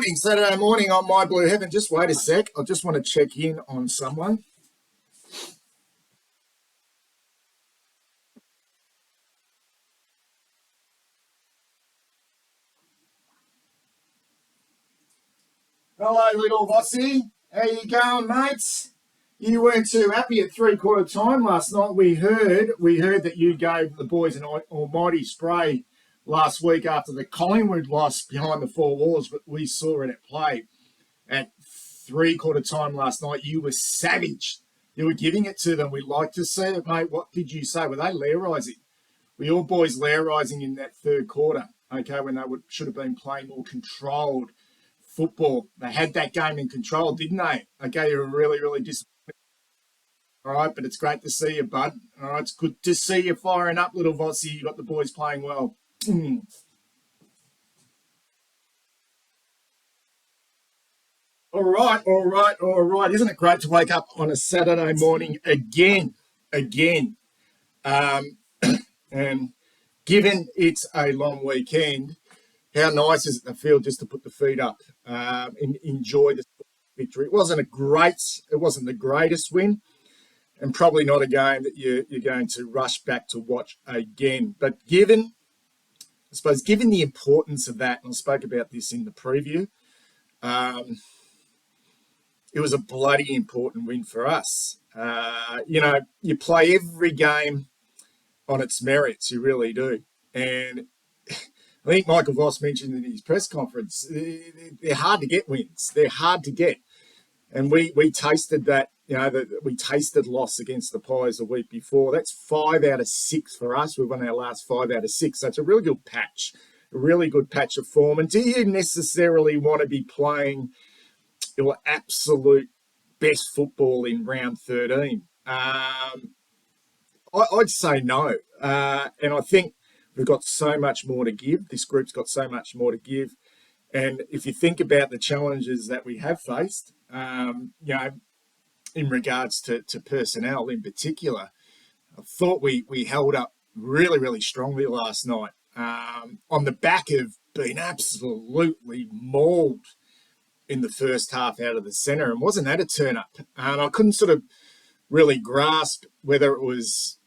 morning, Saturday morning on My Blue Heaven. Just wait a sec. I just want to check in on someone. Hello, little Vossie. How you going, mates? You weren't too happy at three-quarter time last night. We heard that you gave the boys an almighty spray last week after the Collingwood loss behind the four walls, but we saw it at play. At three-quarter time last night, you were savage. You were giving it to them. We like to see it, mate. What did you say? Were they lair-rising? Were your boys lair-rising in that third quarter, okay, when they should have been playing more controlled football? They had that game in control, didn't they? Okay, you were really, really disappointed. All right, but it's great to see you, bud. All right, it's good to see you firing up, little Vossie. You got the boys playing well. All right. Isn't it great to wake up on a Saturday morning again? Um, and given it's a long weekend, how nice is it to feel just to put the feet up and enjoy the victory? It wasn't the greatest win, and probably not a game that you're going to rush back to watch again. But given the importance of that, and I spoke about this in the preview, it was a bloody important win for us. You play every game on its merits, you really do. And I think Michael Voss mentioned in his press conference, they're hard to get wins. They're hard to get. And we tasted that, we tasted loss against the Pies the week before. That's 5 out of 6 for us. We've won our last 5 out of 6. So it's a really good patch, of form. And do you necessarily want to be playing your absolute best football in round 13? I'd say no. And I think we've got so much more to give. This group's got so much more to give. And if you think about the challenges that we have faced, in regards to personnel in particular, I thought we held up really, really strongly last night on the back of being absolutely mauled in the first half out of the centre. And wasn't that a turn-up? And I couldn't sort of really grasp whether it was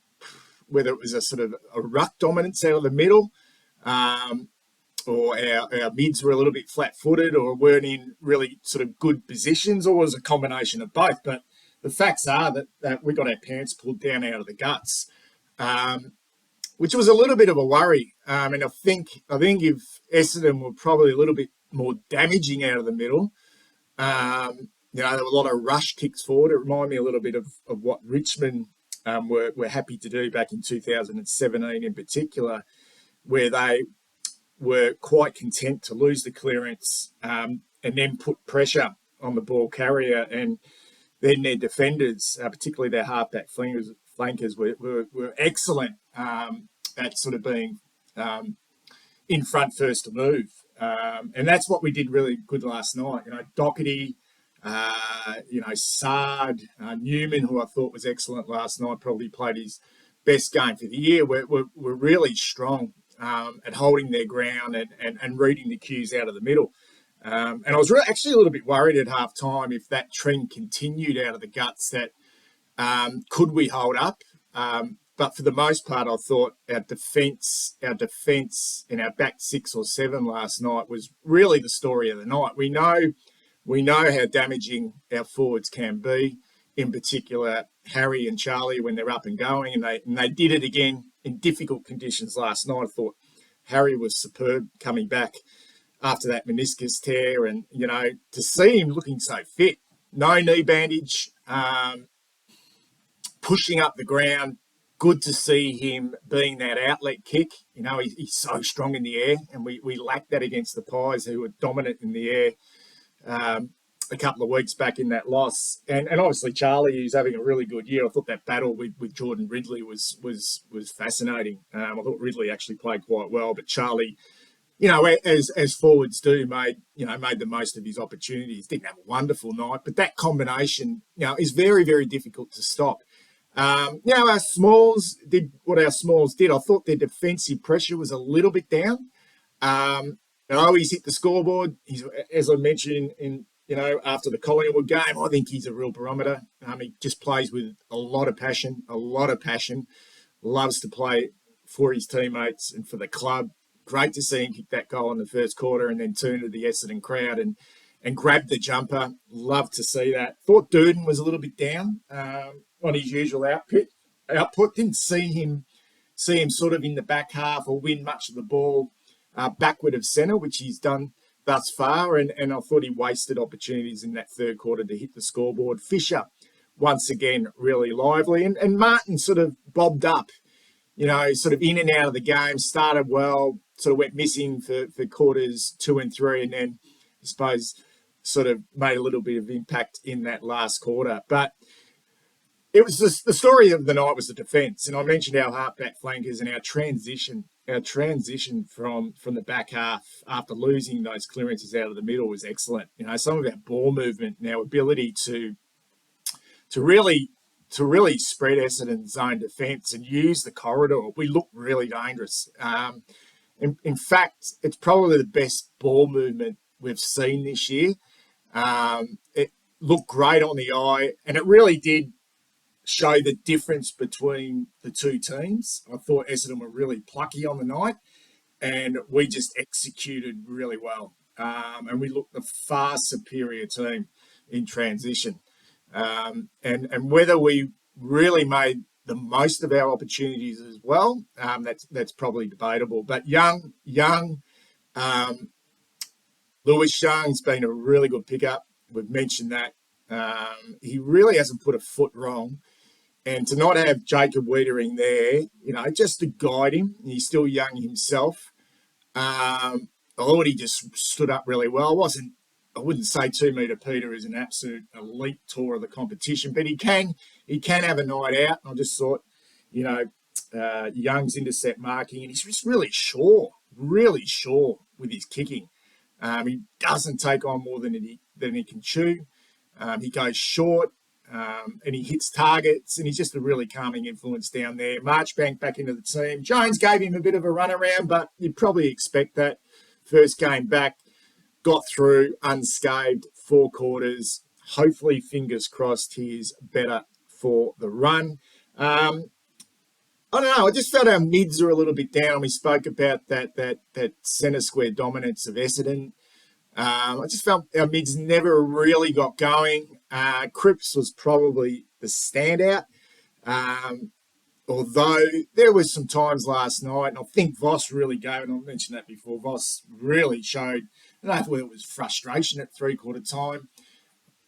a sort of a ruck dominance out of the middle, or our mids were a little bit flat-footed or weren't in really sort of good positions, or was a combination of both. But the facts are that we got our pants pulled down out of the guts, which was a little bit of a worry. And I think if Essendon were probably a little bit more damaging out of the middle, there were a lot of rush kicks forward. It reminded me a little bit of what Richmond were happy to do back in 2017 in particular, where they were quite content to lose the clearance and then put pressure on the ball carrier, and then their defenders, particularly their halfback flankers, were excellent at sort of being in front first to move. And that's what we did really good last night. Doherty, Sard, Newman, who I thought was excellent last night, probably played his best game for the year. We're really strong at holding their ground and reading the cues out of the middle. And I was actually a little bit worried at half time if that trend continued out of the guts, that could we hold up? But for the most part, I thought our defence in our back 6 or 7 last night was really the story of the night. We know how damaging our forwards can be, in particular Harry and Charlie when they're up and going, and they did it again in difficult conditions last night. I thought Harry was superb coming back after that meniscus tear, and to see him looking so fit, no knee bandage, pushing up the ground. Good to see him being that outlet kick. He's so strong in the air, and we lacked that against the Pies, who were dominant in the air a couple of weeks back in that loss. And obviously Charlie, who's having a really good year. I thought that battle with Jordan Ridley was fascinating. I thought Ridley actually played quite well, but Charlie, as forwards do, made the most of his opportunities. Didn't have a wonderful night, but that combination, is very, very difficult to stop. Our Smalls did what our Smalls did. I thought their defensive pressure was a little bit down. He's hit the scoreboard. He's, as I mentioned after the Collingwood game, I think he's a real barometer. He just plays with a lot of passion, loves to play for his teammates and for the club. Great to see him kick that goal in the first quarter and then turn to the Essendon crowd and grab the jumper. Love to see that. Thought Durden was a little bit down on his usual output. Didn't see him sort of in the back half or win much of the ball backward of centre, which he's done thus far. And I thought he wasted opportunities in that third quarter to hit the scoreboard. Fisher, once again, really lively. And Martin sort of bobbed up, sort of in and out of the game, started well, sort of went missing for quarters 2 and 3, and then I suppose sort of made a little bit of impact in that last quarter. But it was the story of the night was the defence. And I mentioned our half-back flankers and our transition from the back half after losing those clearances out of the middle was excellent. Some of our ball movement and our ability to really spread Essendon's zone defence and use the corridor, we look really dangerous. In fact, it's probably the best ball movement we've seen this year. It looked great on the eye, and it really did show the difference between the two teams. I thought Essendon were really plucky on the night, and we just executed really well. And we looked the far superior team in transition. And whether we really made the most of our opportunities as well, that's probably debatable. But Young, Lewis Young's been a really good pickup. We've mentioned that. He really hasn't put a foot wrong. And to not have Jacob Wiedering there, just to guide him, he's still young himself. I thought he just stood up really well. I wouldn't say 2 Metre Peter is an absolute elite tour of the competition, but he can have a night out. I just thought, Young's intercept marking, and he's just really sure with his kicking. He doesn't take on more than he can chew. He goes short, and he hits targets, and he's just a really calming influence down there. Marchbank back into the team. Jones gave him a bit of a runaround, but you'd probably expect that. First game back, got through unscathed, 4 quarters. Hopefully, fingers crossed, he's better for the run. I don't know. I just felt our mids are a little bit down. We spoke about that centre square dominance of Essendon. I just felt our mids never really got going. Cripps was probably the standout. Although there was some times last night, and I think Voss really gave, and I mentioned that before, Voss really showed, I don't know whether it was frustration at 3/4 time.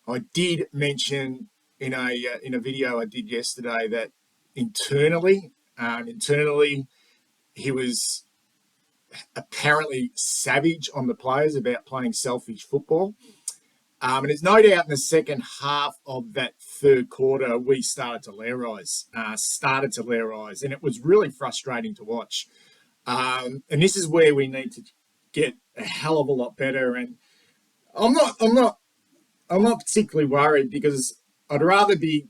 I did mention in a video I did yesterday that internally he was apparently savage on the players about playing selfish football. And there's no doubt in the second half of that third quarter, we started to lair eyes, and it was really frustrating to watch. And this is where we need to get a hell of a lot better. And I'm not particularly worried, because I'd rather be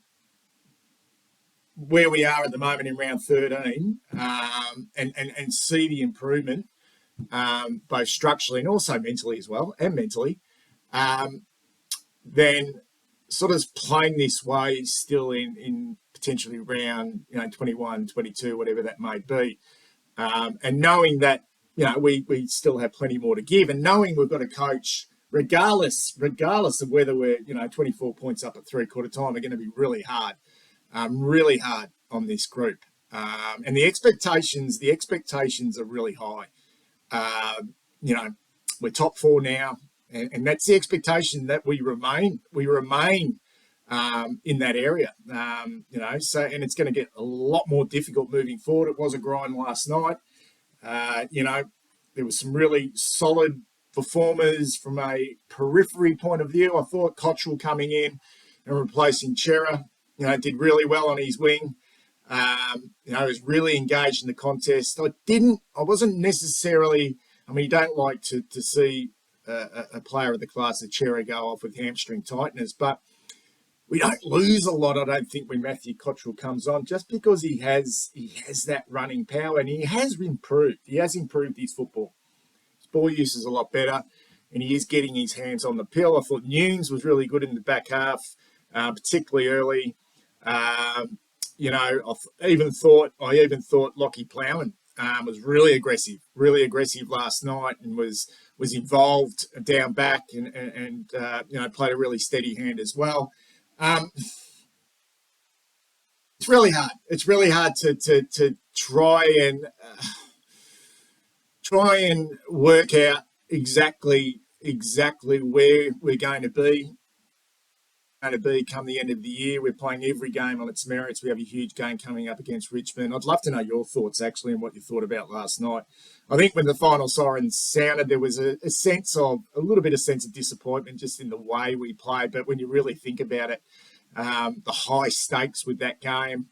where we are at the moment in round 13 and see the improvement, both structurally and also mentally as well, then sort of playing this way still in potentially round 21, 22, whatever that may be, and knowing that we still have plenty more to give, and knowing we've got a coach, regardless of whether we're 24 points up at 3/4 time, are going to be really hard on this group, and the expectations are really high. We're top 4 now. And that's the expectation, that we remain in that area, So, and it's going to get a lot more difficult moving forward. It was a grind last night. There was some really solid performers from a periphery point of view. I thought Cottrell coming in and replacing Chera, did really well on his wing. He was really engaged in the contest. I wasn't necessarily. You don't like to see a player of the class of Chera go off with hamstring tightness, but we don't lose a lot, I don't think, when Matthew Cottrell comes on, just because he has that running power, and he has improved. He has improved his football. He's ball use is a lot better, and he is getting his hands on the pill. I thought Nunes was really good in the back half, particularly early. I even thought Lockie Plowman was really aggressive last night, and was involved down back, and played a really steady hand as well. It's really hard. It's really hard to try and work out exactly where we're going to be come the end of the year. We're playing every game on its merits. We have a huge game coming up against Richmond. I'd love to know your thoughts, actually, and what you thought about last night. I think when the final siren sounded, there was a little bit of sense of disappointment just in the way we played. But when you really think about it, the high stakes with that game,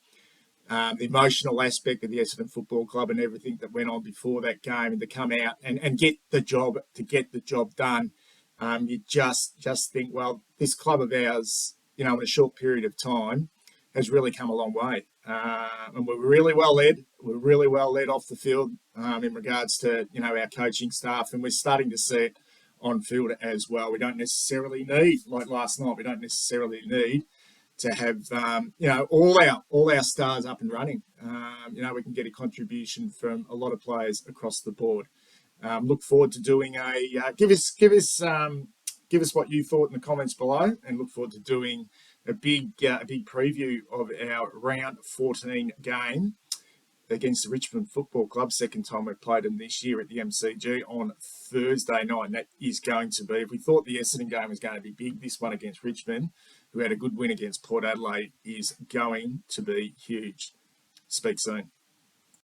the emotional aspect of the Essendon Football Club and everything that went on before that game, and to come out and get the job done, you just think, well, this club of ours, in a short period of time, has really come a long way. And we're really well led. We're really well led off the field in regards to, our coaching staff, and we're starting to see it on field as well. We don't necessarily need, like last night, to have all our stars up and running. We can get a contribution from a lot of players across the board. Look forward to doing give us what you thought in the comments below, and look forward to doing a big preview of our round 14 game against the Richmond Football Club. Second time we've played them this year at the MCG on Thursday night, and that is going to be, if we thought the Essendon game was going to be big, this one against Richmond, who had a good win against Port Adelaide, is going to be huge. Speak soon.